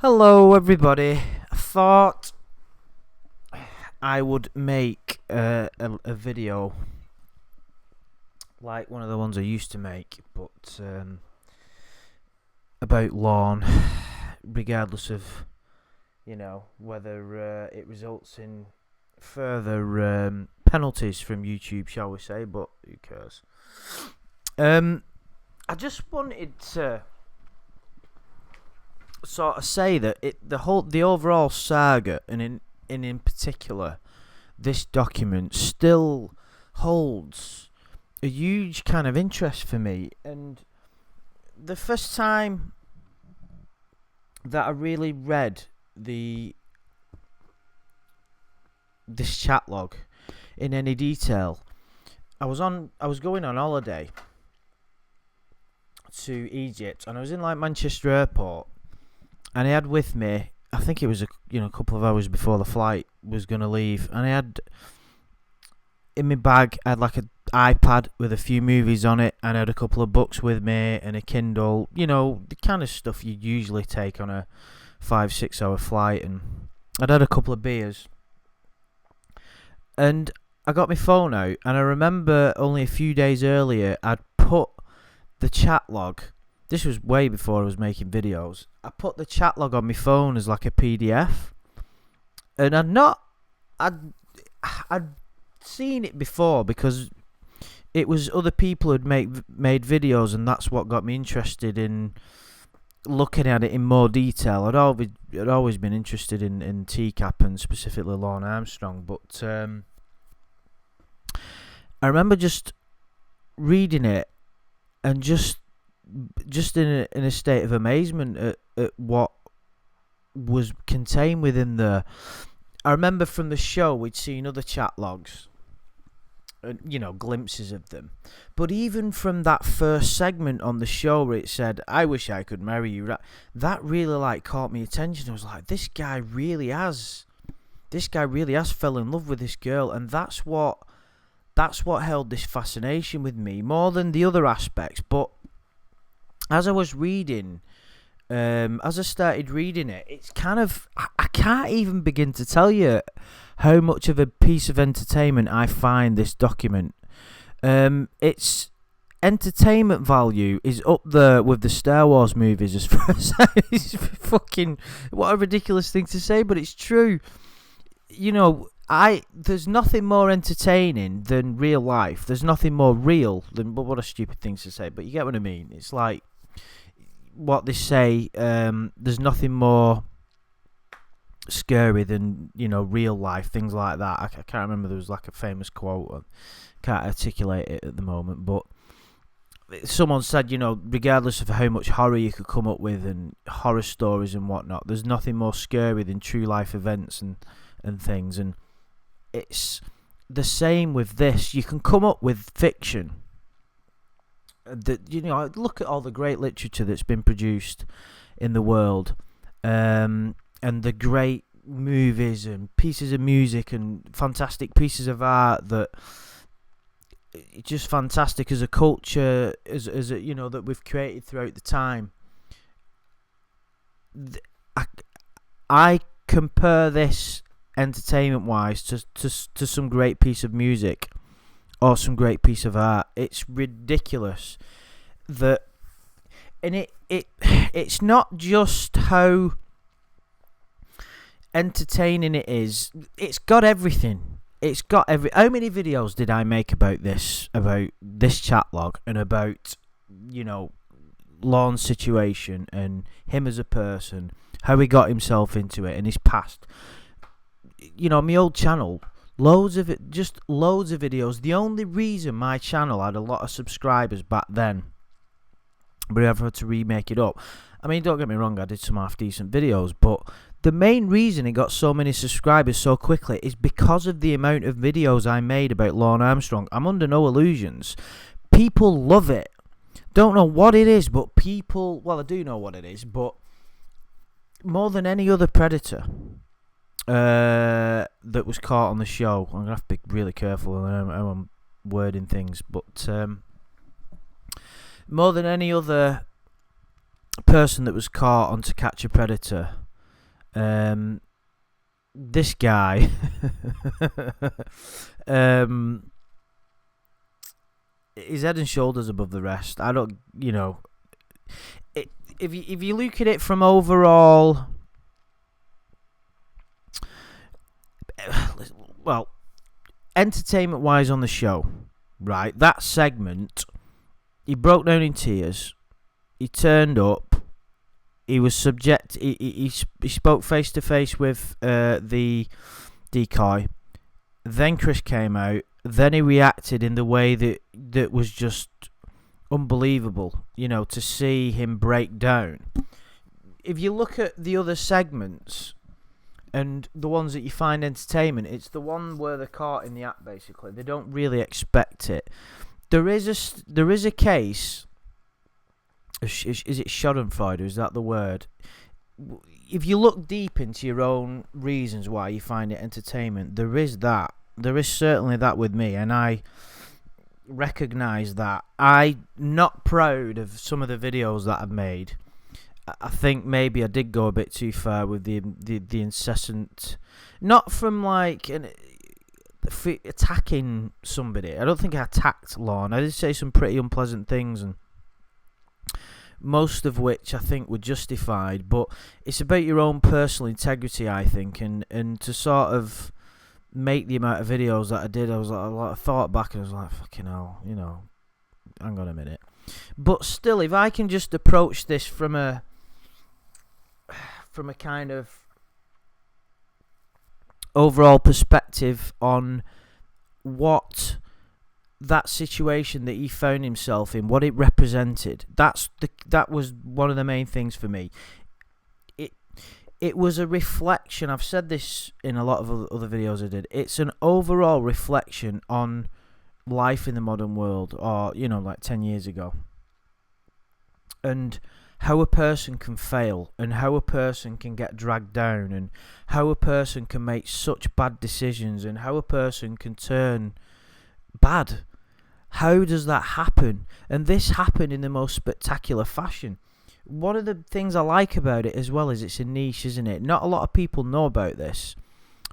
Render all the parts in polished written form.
Hello, everybody. I thought I would make a video like one of the ones I used to make, but about Lorne, regardless of whether it results in further penalties from YouTube, shall we say? But who cares? I just wanted to sort of say that the overall saga, and in particular this document, still holds a huge kind of interest for me. And the first time that I really read this chat log in any detail, I was going on holiday to Egypt, and I was in like Manchester Airport. And I had with me, I think it was a couple of hours before the flight was going to leave, and I had in my bag, I had like an iPad with a few movies on it, and I had a couple of books with me and a Kindle, the kind of stuff you'd usually take on a 5-6 hour flight. And I'd had a couple of beers, and I got my phone out, and I remember only a few days earlier I'd put the chat log. This was way before I was making videos. I put the chat log on my phone as like a PDF, and I'd seen it before because it was other people who'd made videos, and that's what got me interested in looking at it in more detail. I'd always been interested in TCAP and specifically Lorne Armstrong, but I remember just reading it and just in a state of amazement at what was contained within the. I remember from the show we'd seen other chat logs, and glimpses of them, but even from that first segment on the show where it said, "I wish I could marry you," that really caught me attention. I was like, this guy really has fell in love with this girl, and that's what held this fascination with me more than the other aspects. But as I was reading, as I started reading it, it's kind of, I can't even begin to tell you how much of a piece of entertainment I find this document. Its entertainment value is up there with the Star Wars movies as far as it's fucking, what a ridiculous thing to say, but it's true. There's nothing more entertaining than real life. There's nothing more real than, but what a stupid thing to say, but you get what I mean. It's like what they say, there's nothing more scary than, real life, things like that. I can't remember, there was like a famous quote, I can't articulate it at the moment, but someone said, regardless of how much horror you could come up with and horror stories and whatnot, there's nothing more scary than true life events and things. And it's the same with this. You can come up with fiction that, look at all the great literature that's been produced in the world, and the great movies and pieces of music and fantastic pieces of art that just fantastic as a culture, as that we've created throughout the time. I compare this entertainment wise to some great piece of music or some great piece of art. It's ridiculous that, and it's not just how entertaining it is, it's got everything. It's got how many videos did I make about this chat log and about Lorne's situation and him as a person, how he got himself into it and his past. My old channel, loads of videos. The only reason my channel had a lot of subscribers back then, but I've had to remake it up. I mean, don't get me wrong, I did some half decent videos, but the main reason it got so many subscribers so quickly is because of the amount of videos I made about Lorne Armstrong. I'm under no illusions. People love it. Don't know what it is, but people, well, I do know what it is, but more than any other predator that was caught on the show, I'm going to have to be really careful on how I'm wording things, but more than any other person that was caught on To Catch a Predator, This guy, he's head and shoulders above the rest. I don't, if you look at it from overall, well, entertainment wise on the show, right? That segment, he broke down in tears. He turned up. He was subject. He spoke face to face with the decoy. Then Chris came out. Then he reacted in the way that was just unbelievable. To see him break down. If you look at the other segments and the ones that you find entertainment, it's the one where they're caught in the act. Basically, they don't really expect it. There is a case. Is it Schadenfreude? Is that the word? If you look deep into your own reasons why you find it entertainment, there is that. There is certainly that with me, and I recognise that. I'm not proud of some of the videos that I've made. I think maybe I did go a bit too far with the incessant, not from attacking somebody. I don't think I attacked Lorne. I did say some pretty unpleasant things, and most of which I think were justified, but it's about your own personal integrity, I think, and to sort of make the amount of videos that I did, I thought back and I was like, fucking hell, hang on a minute. But still, if I can just approach this from a kind of overall perspective on what that situation that he found himself in, what it represented, that was one of the main things for me. It was a reflection. I've said this in a lot of other videos I did. It's an overall reflection on life in the modern world, or 10 years ago, and how a person can fail, and how a person can get dragged down, and how a person can make such bad decisions, and how a person can turn bad. How does that happen? And this happened in the most spectacular fashion. One of the things I like about it as well is it's a niche, isn't it? Not a lot of people know about this.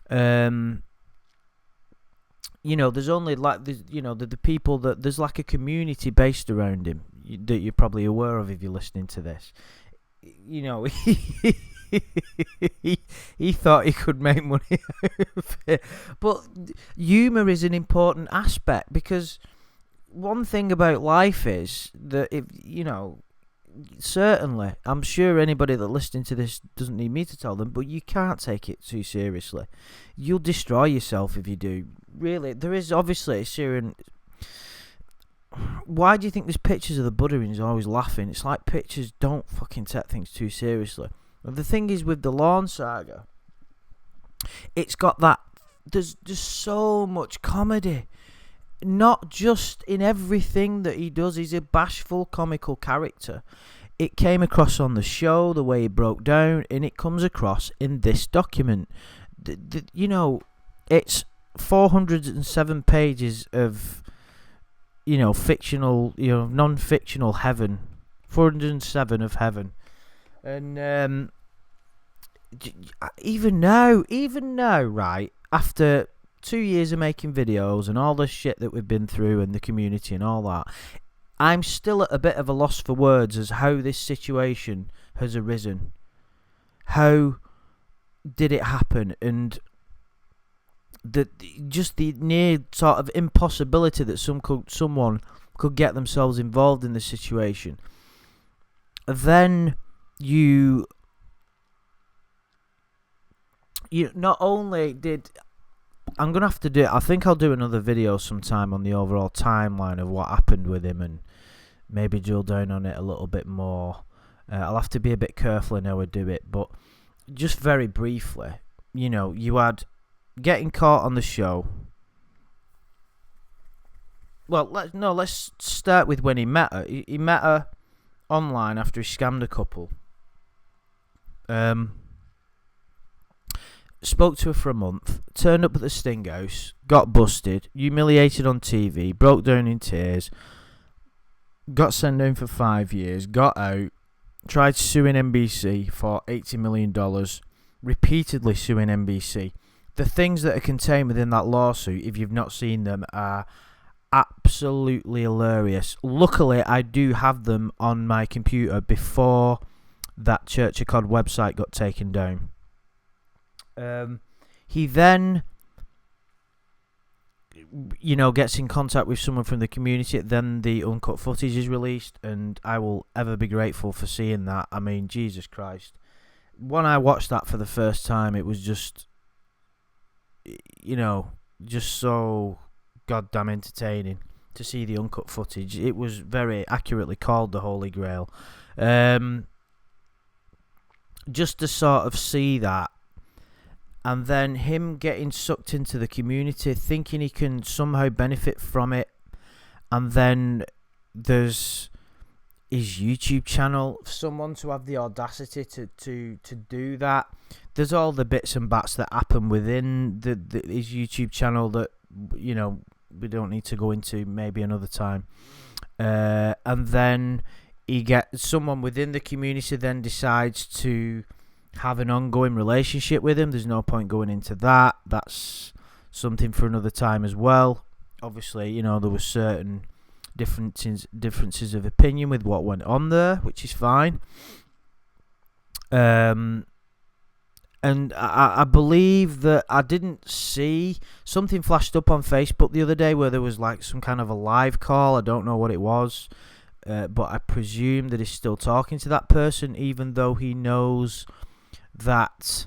There's only the people that there's like a community based around him that you're probably aware of if you're listening to this. He thought he could make money out of it. But humour is an important aspect, because one thing about life is that certainly, I'm sure anybody that listening to this doesn't need me to tell them, but you can't take it too seriously. You'll destroy yourself if you do. Really, there is obviously a serious. Why do you think there's pictures of the Buddha and he's always laughing? It's like pictures don't fucking take things too seriously. The thing is with the Lorne saga, it's got that. There's just so much comedy. Not just in everything that he does. He's a bashful, comical character. It came across on the show, the way he broke down, and it comes across in this document. It's 407 pages of, fictional, non-fictional heaven. 407 of heaven. And even now, right, after 2 years of making videos and all the shit that we've been through and the community and all that, I'm still at a bit of a loss for words as how this situation has arisen. How did it happen? And the near sort of impossibility that someone could get themselves involved in the situation. Then you not only did. I'm going to have to do it. I think I'll do another video sometime on the overall timeline of what happened with him and maybe drill down on it a little bit more. I'll have to be a bit careful in how I do it, but just very briefly, you had getting caught on the show. Well, let's start with when he met her. He met her online after he scammed a couple. Spoke to her for a month, turned up at the Sting House, got busted, humiliated on TV, broke down in tears, got sent down for 5 years, got out, tried suing NBC for $80 million, repeatedly suing NBC. The things that are contained within that lawsuit, if you've not seen them, are absolutely hilarious. Luckily, I do have them on my computer before that Church of God website got taken down. He then, gets in contact with someone from the community. Then the uncut footage is released, and I will ever be grateful for seeing that. I mean, Jesus Christ. When I watched that for the first time, it was just, just so goddamn entertaining to see the uncut footage. It was very accurately called the Holy Grail. Just to sort of see that, and then him getting sucked into the community, thinking he can somehow benefit from it, and then there's his YouTube channel, someone to have the audacity to do that. There's all the bits and bats that happen within his YouTube channel that, we don't need to go into, maybe another time. And then he gets someone within the community then decides to have an ongoing relationship with him. There's no point going into that. That's something for another time as well. Obviously, there were certain differences of opinion with what went on there, which is fine. And I believe that I didn't see something flashed up on Facebook the other day where there was like some kind of a live call. I don't know what it was, but I presume that he's still talking to that person, even though he knows that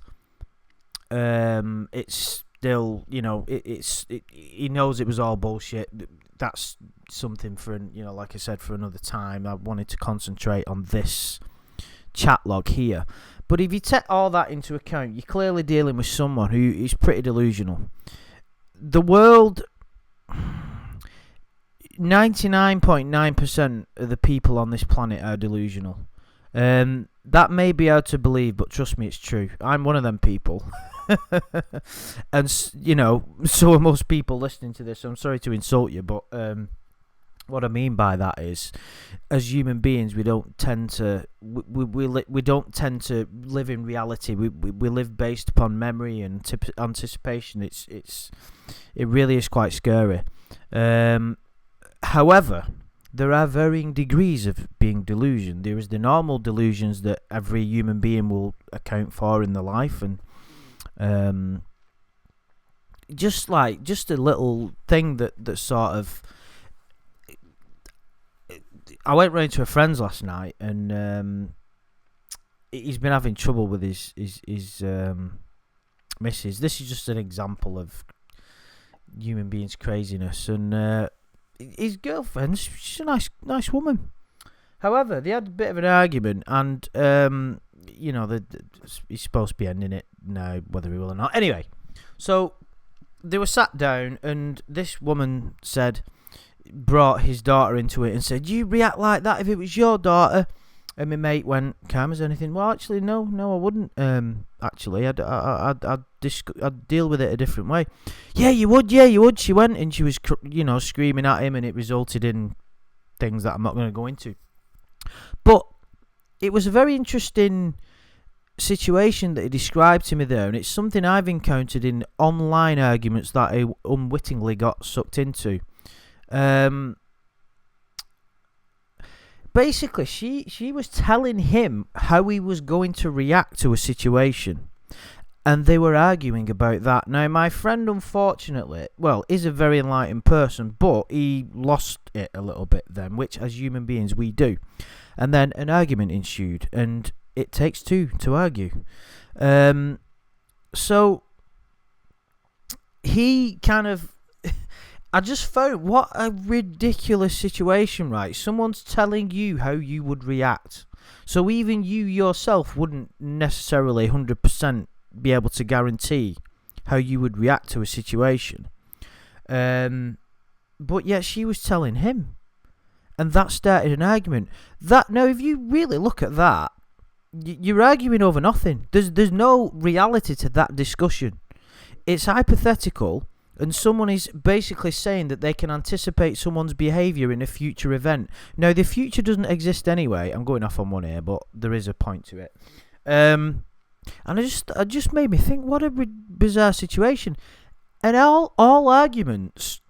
it's still, he knows it was all bullshit. That's something for, like I said, for another time. I wanted to concentrate on this chat log here. But if you take all that into account, you're clearly dealing with someone who is pretty delusional. The world, 99.9% of the people on this planet are delusional. That may be hard to believe, but trust me, it's true. I'm one of them people. And, so are most people listening to this. I'm sorry to insult you, but what I mean by that is, as human beings, we don't tend to we don't tend to live in reality. We live based upon memory and anticipation. It really is quite scary. However, there are varying degrees of being delusion. There is the normal delusions that every human being will account for in their life, and just a little thing that sort of. I went round to a friend's last night, and he's been having trouble with his missus. This is just an example of human beings' craziness, and his girlfriend, she's a nice woman. However, they had a bit of an argument, and he's supposed to be ending it now, whether he will or not. Anyway, so they were sat down, and this woman brought his daughter into it and said, "You react like that if it was your daughter." And my mate went, "Calm as anything." "Well, actually, no, I wouldn't. Actually, I'd deal with it a different way." Yeah, you would. She went, and she was, screaming at him, and it resulted in things that I'm not going to go into. But it was a very interesting situation that he described to me there, and it's something I've encountered in online arguments that I unwittingly got sucked into. Basically, she was telling him how he was going to react to a situation, and they were arguing about that. Now, my friend, unfortunately, is a very enlightened person, but he lost it a little bit then, which as human beings we do. And then an argument ensued, and it takes two to argue. So he kind of... I just found what a ridiculous situation, right? Someone's telling you how you would react. So even you yourself wouldn't necessarily 100% be able to guarantee how you would react to a situation. But yet she was telling him. And that started an argument. Now, if you really look at that, you're arguing over nothing. There's no reality to that discussion. It's hypothetical. And someone is basically saying that they can anticipate someone's behaviour in a future event. Now, the future doesn't exist anyway. I'm going off on one here, but there is a point to it. And it just made me think, what a bizarre situation. And all arguments,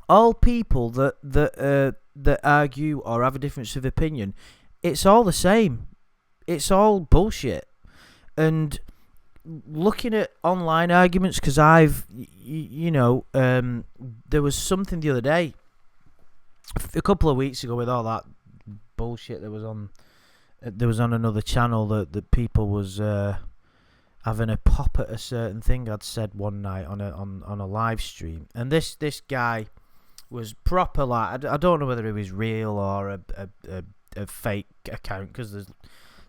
all people that argue or have a difference of opinion, it's all the same. It's all bullshit. And looking at online arguments, because there was something the other day, a couple of weeks ago, with all that bullshit that was on another channel that people was having a pop at a certain thing I'd said one night on a live stream, and this guy was proper, like, I don't know whether it was real or a fake account, because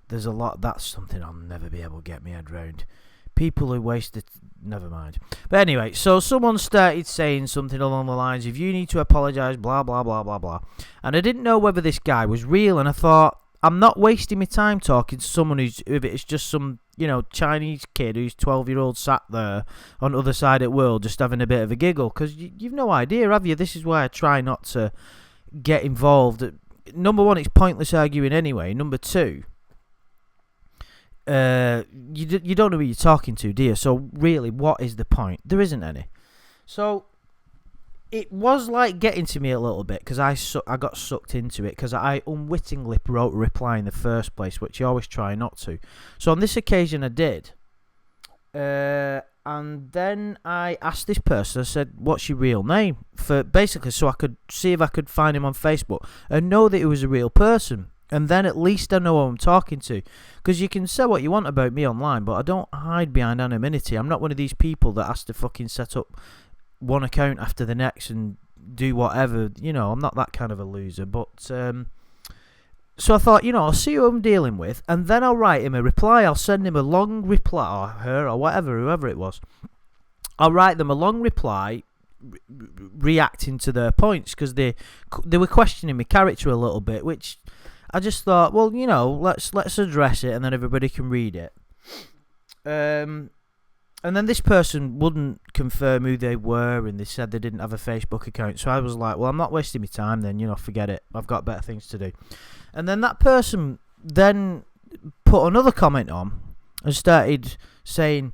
there's a lot. That's something I'll never be able to get my head around. People who wasted, never mind. But anyway, so someone started saying something along the lines of, you need to apologise, blah, blah, blah, blah, blah. And I didn't know whether this guy was real, and I thought, I'm not wasting my time talking to someone if it's just some, Chinese kid who's 12-year-old sat there on the other side of the world just having a bit of a giggle, because you've no idea, have you? This is why I try not to get involved. Number one, it's pointless arguing anyway. Number two, you don't know who you're talking to, do you? So really, what is the point? There isn't any. So it was like getting to me a little bit, because I got sucked into it, because I unwittingly wrote a reply in the first place, which you always try not to. So on this occasion I did, and then I asked this person, I said, what's your real name? Basically so I could see if I could find him on Facebook and know that he was a real person. And then at least I know who I'm talking to. Because you can say what you want about me online, but I don't hide behind anonymity. I'm not one of these people that has to fucking set up one account after the next and do whatever. I'm not that kind of a loser. But so I thought, I'll see who I'm dealing with, and then I'll write him a reply. I'll send him a long reply, or her, or whoever it was. I'll write them a long reply reacting to their points, because they were questioning my character a little bit, which I just thought, well, let's address it, and then everybody can read it. And then this person wouldn't confirm who they were, and they said they didn't have a Facebook account. So I was like, well, I'm not wasting my time then, forget it. I've got better things to do. And then that person then put another comment on and started saying,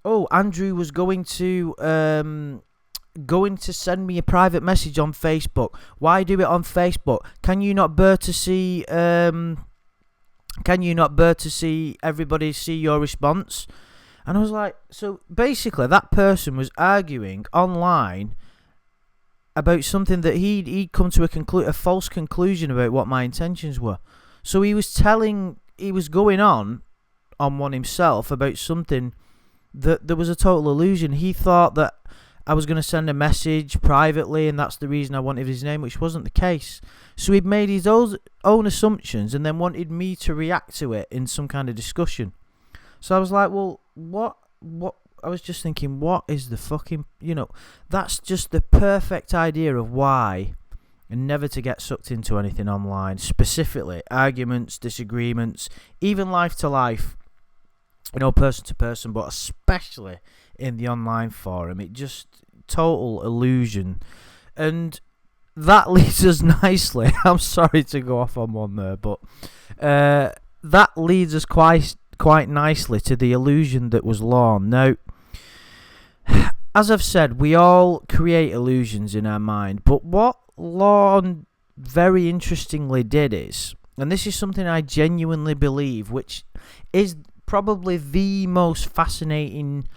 oh, Andrew was going to send me a private message on Facebook. Why do it on Facebook? Can you not bear to see everybody see your response? And I was like, so basically that person was arguing online about something that he'd come to a false conclusion about what my intentions were. So he was going on one himself about something that there was a total illusion. He thought that I was going to send a message privately, and that's the reason I wanted his name, which wasn't the case. So he'd made his own assumptions and then wanted me to react to it in some kind of discussion. So I was like, well, what? I was just thinking, what is the fucking, that's just the perfect idea of why, and never to get sucked into anything online, specifically arguments, disagreements, even life to life, person to person, but especially in the online forum. It just total illusion. And that leads us nicely, I'm sorry to go off on one there, but that leads us quite nicely to the illusion that was Lorne. Now, as I've said, we all create illusions in our mind, but what Lorne very interestingly did is, and this is something I genuinely believe, which is probably the most fascinating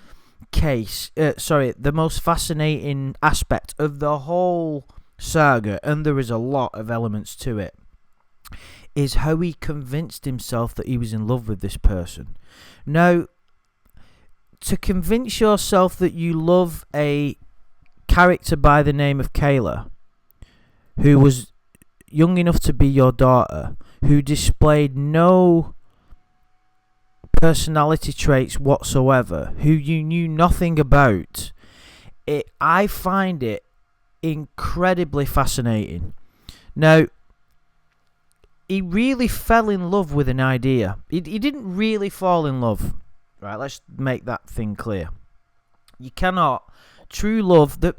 the most fascinating aspect of the whole saga, and there is a lot of elements to it, is how he convinced himself that he was in love with this person. Now, to convince yourself that you love a character by the name of Kayla, who was young enough to be your daughter, who displayed no personality traits whatsoever, who you knew nothing about, I find it incredibly fascinating. Now, he really fell in love with an idea. He didn't really fall in love. Right, let's make that thing clear. You cannot. True love, that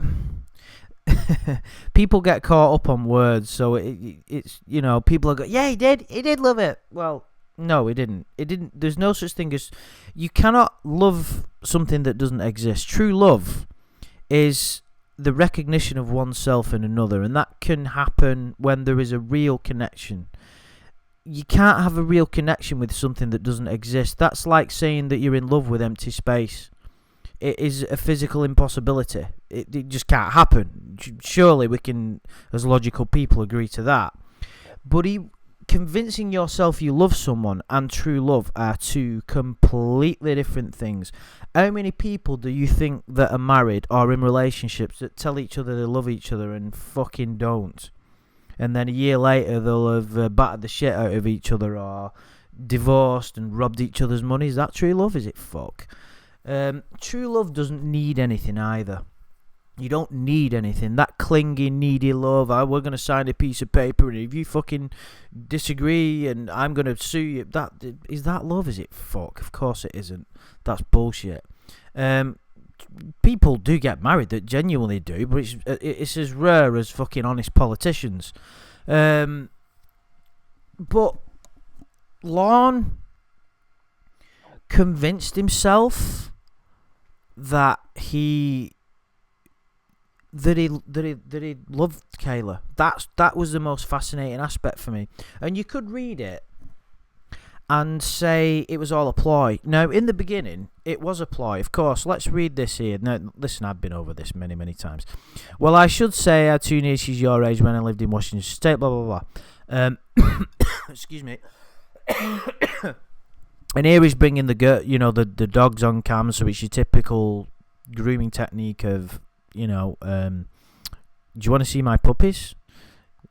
people get caught up on words, so it's people are going, yeah, he did love it. Well, No, it didn't. It didn't. There's no such thing as, you cannot love something that doesn't exist. True love is the recognition of oneself in another, and that can happen when there is a real connection. You can't have a real connection with something that doesn't exist. That's like saying that you're in love with empty space. It is a physical impossibility. It just can't happen. Surely we can, as logical people, agree to that. But convincing yourself you love someone and true love are two completely different things. How many people do you think that are married or in relationships that tell each other they love each other and fucking don't? And then a year later they'll have battered the shit out of each other or divorced and robbed each other's money. Is that true love? Is it fuck? True love doesn't need anything either. You don't need anything. That clingy, needy love, we're going to sign a piece of paper, and if you fucking disagree and I'm going to sue you, is that love? Is it fuck? Of course it isn't. That's bullshit. People do get married that genuinely do, but it's as rare as fucking honest politicians. But Lorne convinced himself that he loved Kayla. That was the most fascinating aspect for me. And you could read it and say it was all a ploy. Now, in the beginning, it was a ploy, of course. Let's read this here. Now, listen, I've been over this many, many times. Well, I should say I had two nieces your age when I lived in Washington State, blah, blah, blah. Excuse me. And here he's bringing the dogs on cam, so it's your typical grooming technique of, do you want to see my puppies?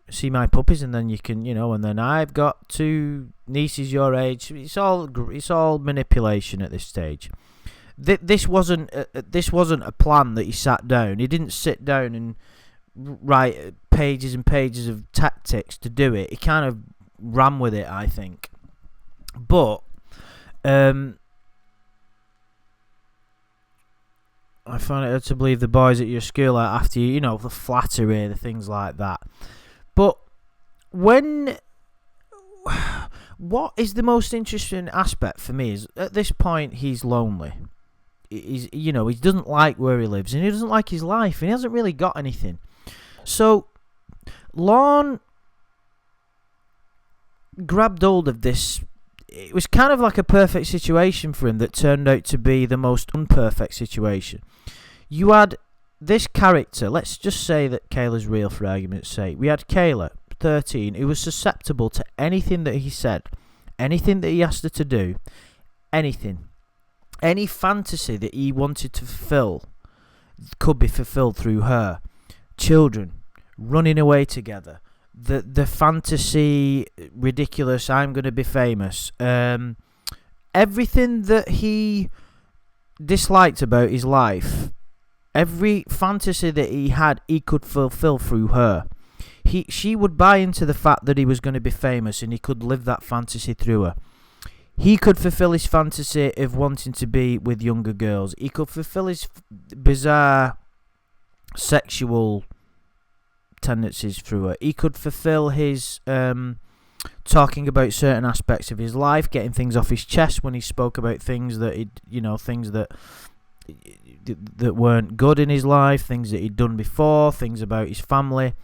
See my puppies, and then you can, and then I've got two nieces your age. It's all manipulation at this stage. This wasn't a plan that he sat down. He didn't sit down and write pages and pages of tactics to do it. He kind of ran with it, I think. But I find it hard to believe the boys at your school are after you, the flattery, the things like that. But what is the most interesting aspect for me is, at this point, he's lonely. He doesn't like where he lives, and he doesn't like his life, and he hasn't really got anything. So, Lorne grabbed hold of this. It was kind of like a perfect situation for him that turned out to be the most unperfect situation. You had this character, let's just say that Kayla's real for argument's sake. We had Kayla, 13, who was susceptible to anything that he said, anything that he asked her to do, anything. Any fantasy that he wanted to fulfill could be fulfilled through her. Children, running away together. The fantasy, ridiculous, I'm going to be famous. Everything that he disliked about his life, every fantasy that he had, he could fulfill through her. She would buy into the fact that he was going to be famous, and he could live that fantasy through her. He could fulfill his fantasy of wanting to be with younger girls. He could fulfill his bizarre sexual tendencies through her. He could fulfill his talking about certain aspects of his life, getting things off his chest when he spoke about things that things that weren't good in his life, things that he'd done before, things about his family.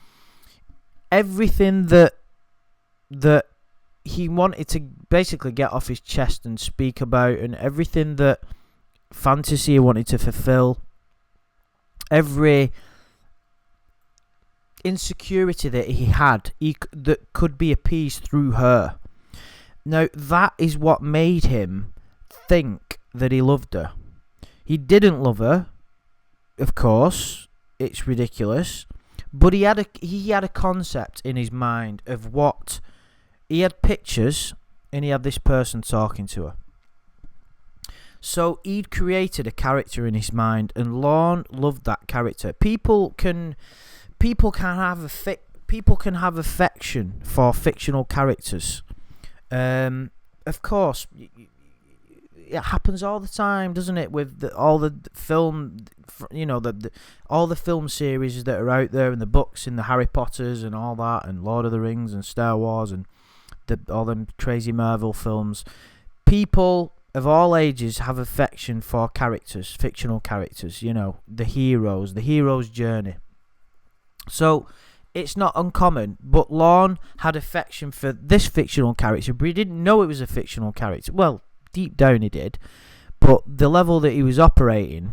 Everything that he wanted to basically get off his chest and speak about, and everything that fantasy he wanted to fulfill, every insecurity that he had, that could be appeased through her. Now, that is what made him think that he loved her. He didn't love her, of course. It's ridiculous, but he had a concept in his mind of what he had, pictures, and he had this person talking to her. So he'd created a character in his mind, and Lorne loved that character. People can have affection for fictional characters. Of course, it happens all the time, doesn't it? With all the film, all the film series that are out there, and the books, and the Harry Potters, and all that, and Lord of the Rings, and Star Wars, and all them crazy Marvel films. People of all ages have affection for characters, fictional characters, the hero's journey. So it's not uncommon, but Lorne had affection for this fictional character, but he didn't know it was a fictional character. Well, deep down he did, but the level that he was operating,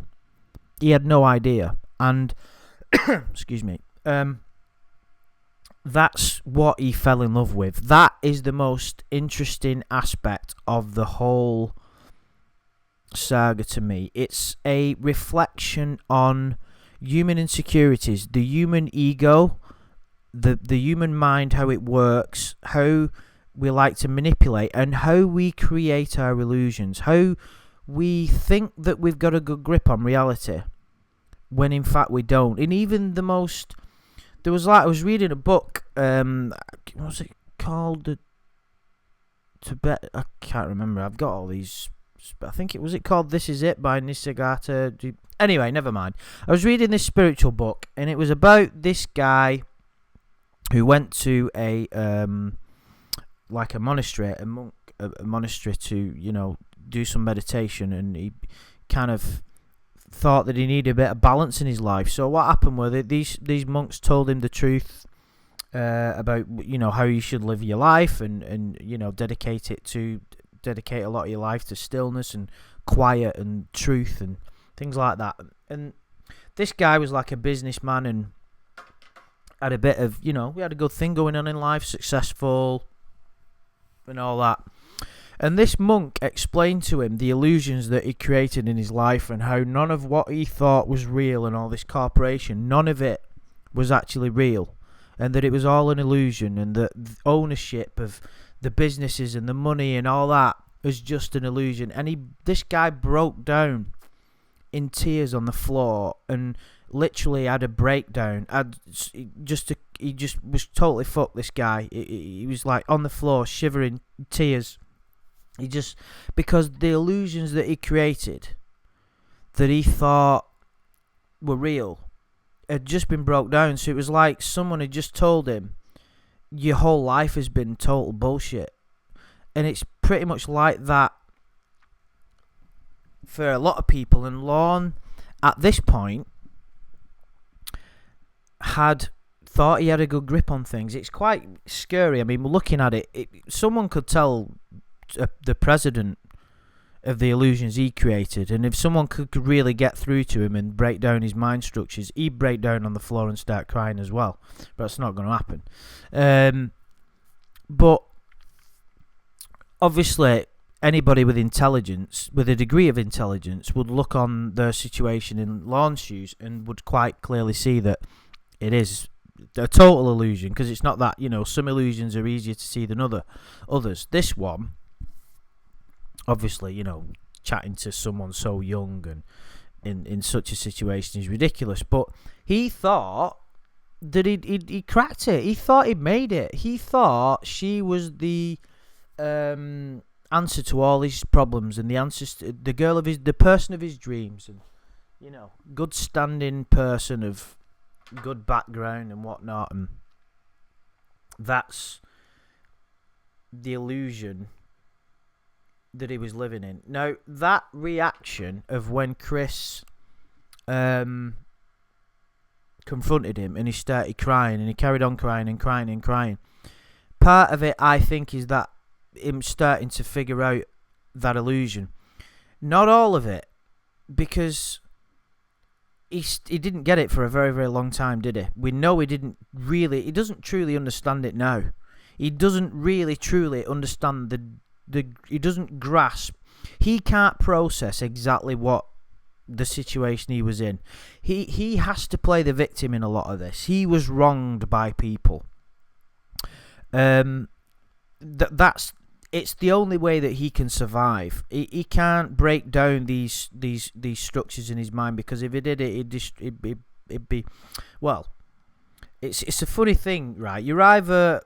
he had no idea. And, excuse me, that's what he fell in love with. That is the most interesting aspect of the whole saga to me. It's a reflection on human insecurities, the human ego, the human mind, how it works, how we like to manipulate, and how we create our illusions, how we think that we've got a good grip on reality when in fact we don't. And even the most, I was reading a book, what was it called? Tibet, I can't remember. I've got all these. I think it was called This Is It by Nisargadatta. Anyway, never mind. I was reading this spiritual book, and it was about this guy who went to a monastery, a monastery to do some meditation, and he kind of thought that he needed a bit of balance in his life. So what happened was that these monks told him the truth about how you should live your life, and dedicate a lot of your life to stillness and quiet and truth and things like that. And this guy was like a businessman and had a bit of, we had a good thing going on in life, successful and all that. And this monk explained to him the illusions that he created in his life, and how none of what he thought was real, and all this corporation, none of it was actually real, and that it was all an illusion, and that the ownership of the businesses and the money and all that was just an illusion. And this guy broke down in tears on the floor, and literally had a breakdown. He just was totally fucked, this guy. He was like on the floor, shivering, tears. Because the illusions that he created, that he thought were real, had just been broke down. So it was like someone had just told him, your whole life has been total bullshit. And it's pretty much like that for a lot of people. And Lorne, at this point, had thought he had a good grip on things. It's quite scary. I mean, looking at it, someone could tell the president of the illusions he created, and if someone could really get through to him and break down his mind structures, he'd break down on the floor and start crying as well. But that's not going to happen. But obviously, anybody with intelligence, with a degree of intelligence, would look on their situation in Lorne's shoes and would quite clearly see that it is a total illusion, because it's not that, some illusions are easier to see than others. This one, obviously, chatting to someone so young and in such a situation is ridiculous. But he thought that he cracked it. He thought he'd made it. He thought she was the answer to all his problems, and the answers to the girl the person of his dreams, and good standing person of good background and whatnot. And that's the illusion that he was living in. Now, that reaction of when Chris confronted him, and he started crying, and he carried on crying and crying and crying, part of it, I think, is that him starting to figure out that illusion. Not all of it, because he didn't get it for a very, very long time, did he? We know he doesn't truly understand it now. He doesn't really truly understand he doesn't grasp. He can't process exactly what the situation he was in. He has to play the victim in a lot of this. He was wronged by people. It's the only way that he can survive. He can't break down these structures in his mind, because if he did it, it'd be well. It's a funny thing, right? You're either,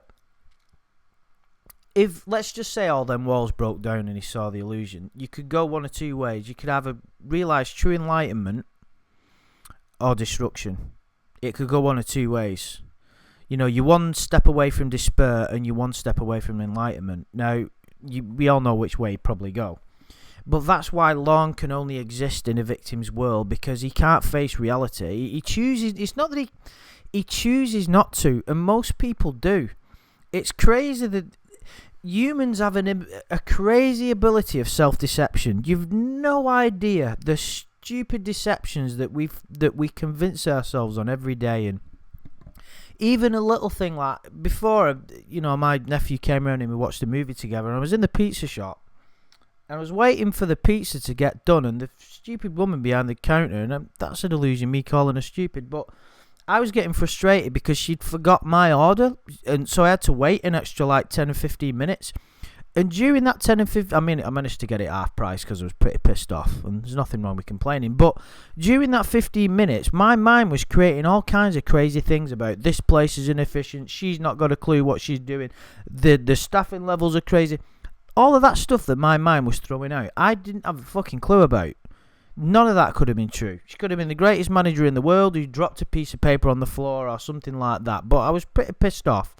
if let's just say all them walls broke down and he saw the illusion, you could go one of two ways. You could either realize true enlightenment or destruction. It could go one of two ways. You're one step away from despair and you're one step away from enlightenment. Now, we all know which way you probably go. But that's why Lorne can only exist in a victim's world, because he can't face reality. He chooses. It's not that he chooses not to, and most people do. It's crazy that humans have a crazy ability of self-deception. You've no idea the stupid deceptions that we convince ourselves on every day. And even a little thing like, before, my nephew came around and we watched a movie together, and I was in the pizza shop and I was waiting for the pizza to get done, and the stupid woman behind the counter, and that's a delusion, me calling her stupid, but I was getting frustrated because she'd forgot my order, and so I had to wait an extra like 10 or 15 minutes. And during that 10 and 15, I managed to get it half price because I was pretty pissed off, and there's nothing wrong with complaining. But during that 15 minutes, my mind was creating all kinds of crazy things about this place is inefficient, she's not got a clue what she's doing, the staffing levels are crazy. All of that stuff that my mind was throwing out, I didn't have a fucking clue about. None of that could have been true. She could have been the greatest manager in the world who dropped a piece of paper on the floor or something like that. But I was pretty pissed off.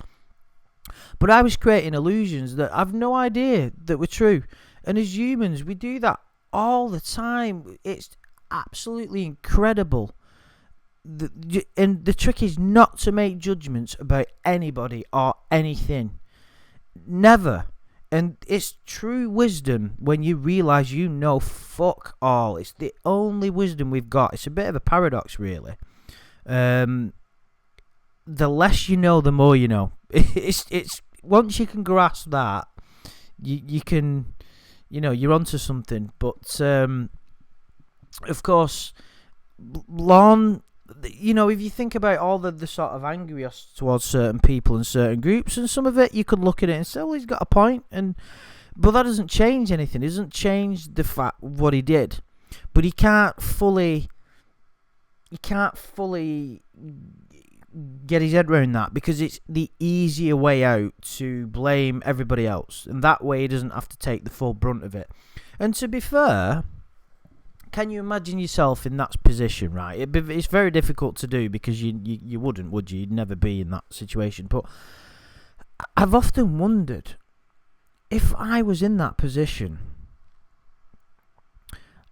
But I was creating illusions that I've no idea that were true. And as humans, we do that all the time. It's absolutely incredible. And the trick is not to make judgments about anybody or anything. Never. And it's true wisdom when you realise you know fuck all. It's the only wisdom we've got. It's a bit of a paradox, really. The less you know, the more you know. It's once you can grasp that, you can, you're onto something. But of course, Lorne, if you think about all the sort of anger he has towards certain people and certain groups, and some of it you could look at it and say, well, he's got a point, but that doesn't change anything. It doesn't change the fact of what he did. But he can't fully get his head around that, because it's the easier way out to blame everybody else, and that way he doesn't have to take the full brunt of it. And to be fair, can you imagine yourself in that position, right? It's very difficult to do, because you wouldn't, would you? You'd never be in that situation. But I've often wondered, if I was in that position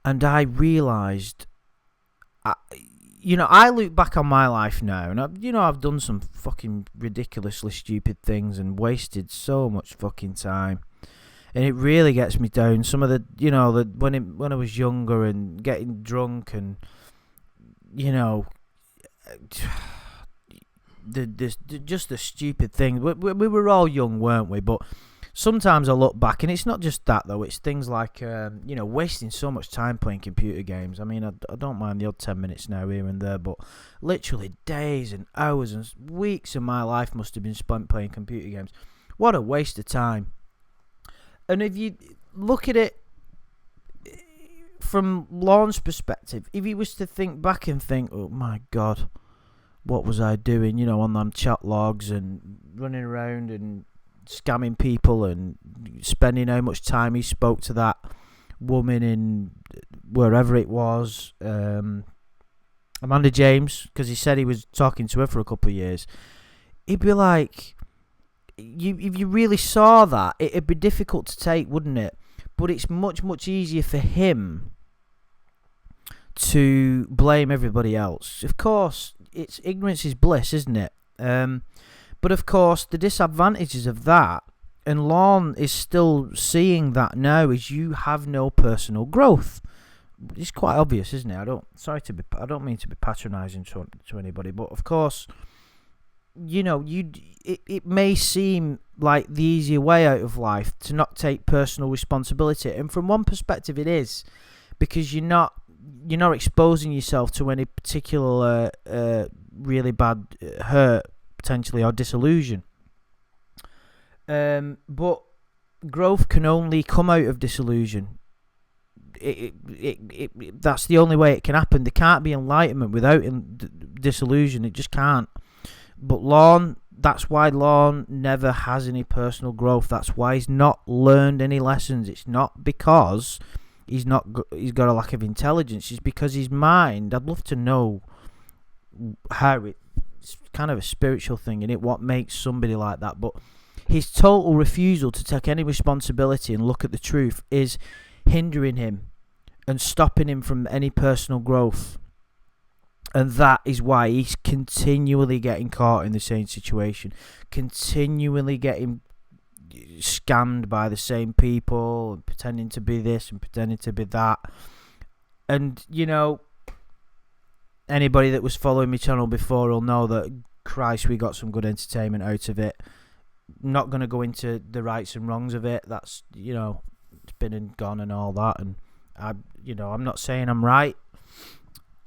and I realised, I look back on my life now, and I've done some fucking ridiculously stupid things and wasted so much fucking time. And it really gets me down. Some of when I was younger and getting drunk, and just the stupid thing. We were all young, weren't we? But sometimes I look back, and it's not just that though. It's things like wasting so much time playing computer games. I mean, I don't mind the odd 10 minutes now here and there, but literally days and hours and weeks of my life must have been spent playing computer games. What a waste of time. And if you look at it from Lorne's perspective, if he was to think back and think, oh my God, what was I doing, on them chat logs and running around and scamming people and spending how much time he spoke to that woman in wherever it was, Amanda James, because he said he was talking to her for a couple of years. He'd be like, if you really saw that, it'd be difficult to take, wouldn't it? But it's much, much easier for him to blame everybody else. Of course, it's ignorance is bliss, isn't it? But of course, the disadvantages of that, and Lorne is still seeing that now, is you have no personal growth. It's quite obvious, isn't it? I don't mean to be patronising to anybody, but of course, it may seem like the easier way out of life to not take personal responsibility, and from one perspective, it is, because you're not exposing yourself to any particular really bad hurt, potentially, or disillusion. But growth can only come out of disillusion. That's the only way it can happen. There can't be enlightenment without disillusion. It just can't. But Lorne, that's why Lorne never has any personal growth. That's why he's not learned any lessons. It's not because he's got a lack of intelligence. It's because his mind, I'd love to know how it it's kind of a spiritual thing, innit? What makes somebody like that? But his total refusal to take any responsibility and look at the truth is hindering him and stopping him from any personal growth. And that is why he's continually getting caught in the same situation, continually getting scammed by the same people, and pretending to be this and pretending to be that. And, you know, anybody that was following my channel before will know that, Christ, we got some good entertainment out of it. Not going to go into the rights and wrongs of it. That's, you know, it's been and gone and all that. And, I'm not saying I'm right.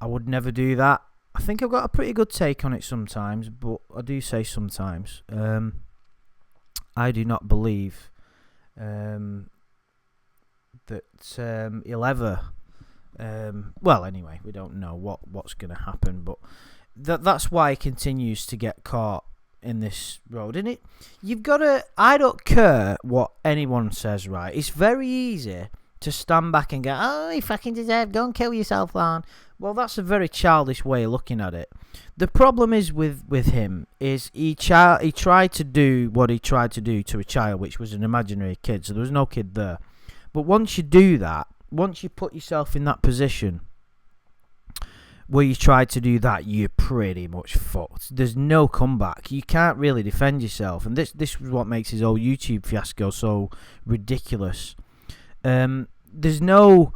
I would never do that. I think I've got a pretty good take on it sometimes, but I do say sometimes. I do not believe that he'll ever... well, anyway, we don't know what's going to happen, but that's why he continues to get caught in this road, isn't it? You've got to... I don't care what anyone says, right? It's very easy to stand back and go, oh, you fucking deserve, go and kill yourself, Lorne. Well, that's a very childish way of looking at it. The problem is with him is he tried to do what he tried to do to a child, which was an imaginary kid, so there was no kid there. But once you do that, once you put yourself in that position where you try to do that, you're pretty much fucked. There's no comeback. You can't really defend yourself, and this is what makes his whole YouTube fiasco so ridiculous. There's no...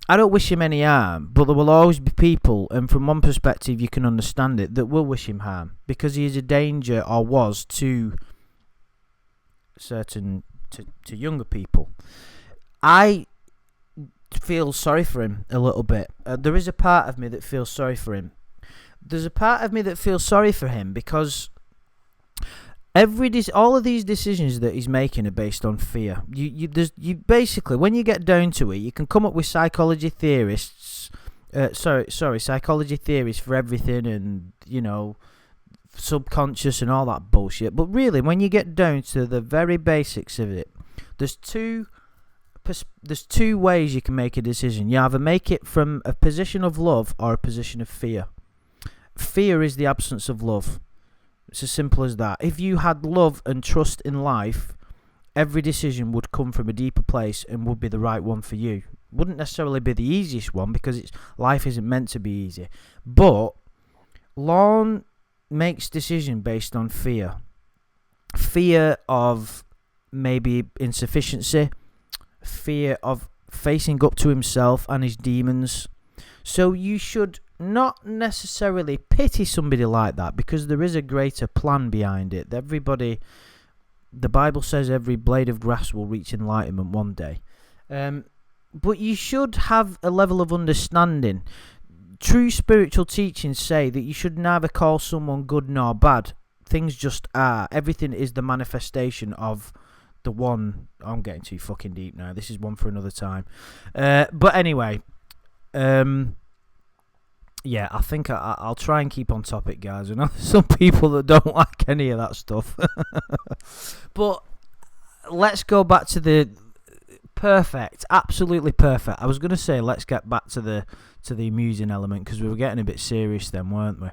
I don't wish him any harm, but there will always be people, and from one perspective you can understand it, that will wish him harm, because he is a danger, or was, to younger people. I feel sorry for him a little bit. There is a part of me that feels sorry for him. There's a part of me that feels sorry for him because all of these decisions that he's making are based on fear. You basically, when you get down to it, you can come up with psychology theorists. Psychology theories for everything, and subconscious and all that bullshit. But really, when you get down to the very basics of it, there's two ways you can make a decision. You either make it from a position of love or a position of fear. Fear is the absence of love. It's as simple as that. If you had love and trust in life, every decision would come from a deeper place and would be the right one for you. Wouldn't necessarily be the easiest one, because life isn't meant to be easy. But Lorne makes decision based on fear. Fear of maybe insufficiency. Fear of facing up to himself and his demons. So you should not necessarily pity somebody like that, because there is a greater plan behind it. The Bible says every blade of grass will reach enlightenment one day. But you should have a level of understanding. True spiritual teachings say that you should neither call someone good nor bad. Things just are. Everything is the manifestation of the one. I'm getting too fucking deep now. This is one for another time. But anyway, yeah, I think I'll try and keep on topic, guys. I know there's some people that don't like any of that stuff. But let's go back to the perfect, absolutely perfect. I was going to say let's get back to the amusing element, because we were getting a bit serious then, weren't we?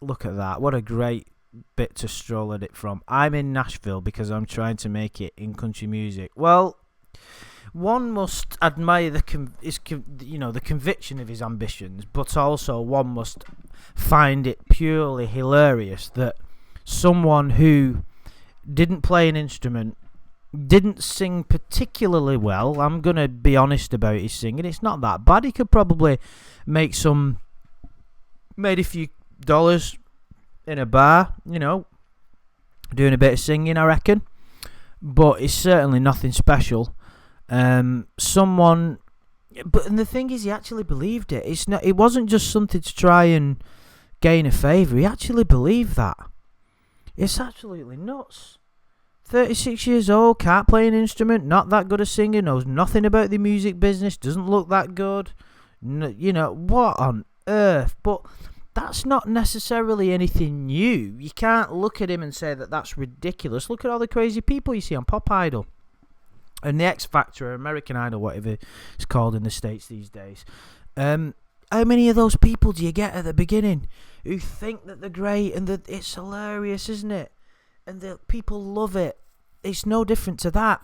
Look at that. What a great bit to stroll at it from. I'm in Nashville because I'm trying to make it in country music. Well, one must admire the conviction of his ambitions, but also one must find it purely hilarious that someone who didn't play an instrument, didn't sing particularly well. I'm going to be honest about his singing. It's not that bad. He could probably made a few dollars in a bar, doing a bit of singing, I reckon. But it's certainly nothing special. And the thing is, he actually believed it. It wasn't just something to try and gain a favour. He actually believed that. It's absolutely nuts. 36 years old, can't play an instrument, not that good at singing, knows nothing about the music business, doesn't look that good. What on earth? But that's not necessarily anything new. You can't look at him and say that that's ridiculous. Look at all the crazy people you see on Pop Idol and the X Factor, or American Idol, whatever it's called in the States these days. how many of those people do you get at the beginning who think that they're great and that it's hilarious, isn't it? And that people love it. It's no different to that.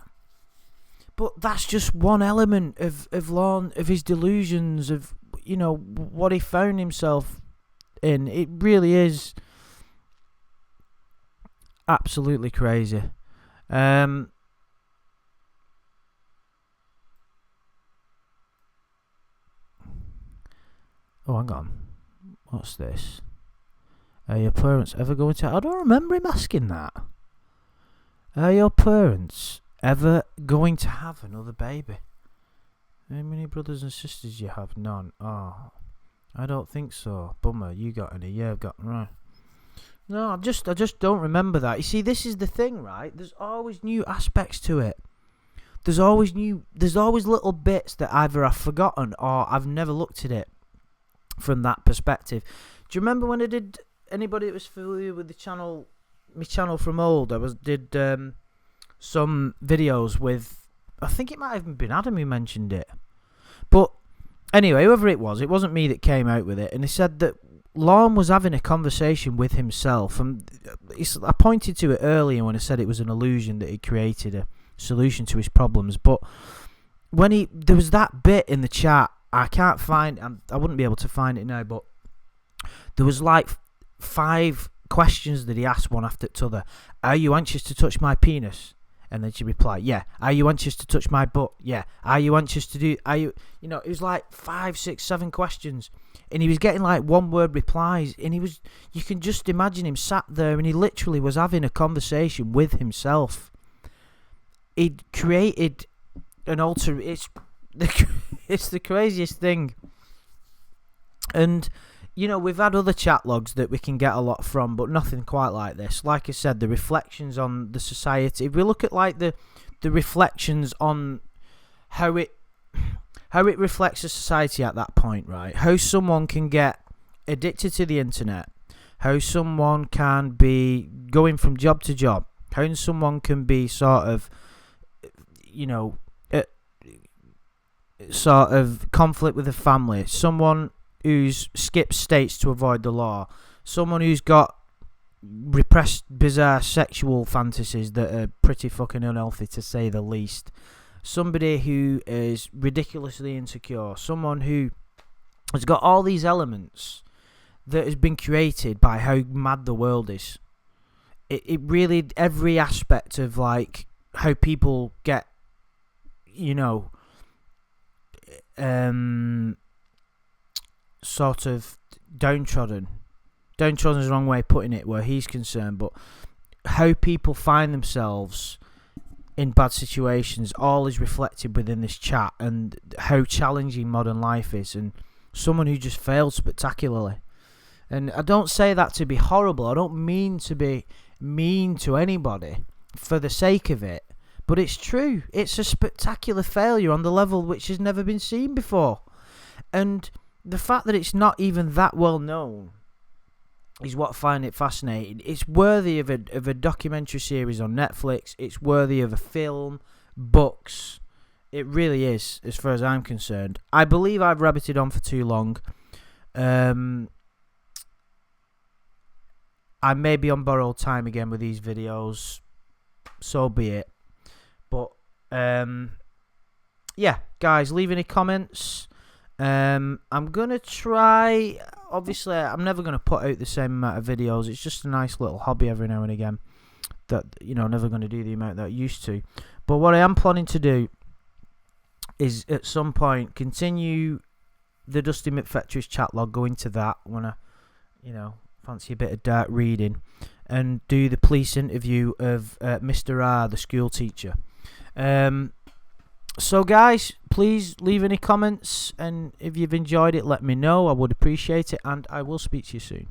But that's just one element of Lorne, of his delusions, of, you know, what he found himself in. It really is absolutely crazy. Oh, hang on. What's this? Are your parents ever going to... I don't remember him asking that. Are your parents ever going to have another baby? How many brothers and sisters you have? None. Oh, I don't think so. Bummer, you got any? Yeah, I've got... Right. No, I just don't remember that. You see, this is the thing, right? There's always new aspects to it. There's always little bits that either I've forgotten or I've never looked at it from that perspective. Do you remember when I did... Anybody that was familiar with the channel, my channel from old, did some videos with... I think it might have even been Adam who mentioned it. But anyway, whoever it wasn't me that came out with it. And he said that Lorne was having a conversation with himself. And I pointed to it earlier when I said it was an illusion that he created a solution to his problems. But when there was that bit in the chat, I can't find... I wouldn't be able to find it now, but there was like 5 questions that he asked one after the other. Are you anxious to touch my penis? And then she replied, yeah. Are you anxious to touch my butt? Yeah. Are you anxious to do... Are you... You know, it was like 5, 6, 7 questions. And he was getting like 1-word replies. And he was... You can just imagine him sat there and he literally was having a conversation with himself. He'd created an alter... It's the craziest thing. And... You know, we've had other chat logs that we can get a lot from, but nothing quite like this. Like I said, the reflections on the society. If we look at like the reflections on how it reflects the society at that point, right? How someone can get addicted to the internet, how someone can be going from job to job, how someone can be sort of, you know, sort of conflict with a family, someone who's skipped states to avoid the law, someone who's got repressed, bizarre sexual fantasies that are pretty fucking unhealthy to say the least, somebody who is ridiculously insecure, someone who has got all these elements that has been created by how mad the world is. It really, every aspect of like how people get, you know, sort of downtrodden is the wrong way of putting it where he's concerned, but how people find themselves in bad situations all is reflected within this chat, and how challenging modern life is, and someone who just failed spectacularly. And I don't say that to be horrible, I don't mean to be mean to anybody for the sake of it, but it's true. It's a spectacular failure on the level which has never been seen before. And the fact that it's not even that well known is what I find it fascinating. It's worthy of a documentary series on Netflix. It's worthy of a film, books. It really is, as far as I'm concerned. I believe I've rabbited on for too long. I may be on borrowed time again with these videos. So be it. But, yeah, guys, leave any comments. I'm going to try... Obviously, I'm never going to put out the same amount of videos. It's just a nice little hobby every now and again. That, you know, never going to do the amount that I used to. But what I am planning to do is, at some point, continue the Dusty McFetridge chat log, go into that when I, you know, fancy a bit of dark reading, and do the police interview of Mr. R, the school teacher. So guys, please leave any comments, and if you've enjoyed it, let me know. I would appreciate it, and I will speak to you soon.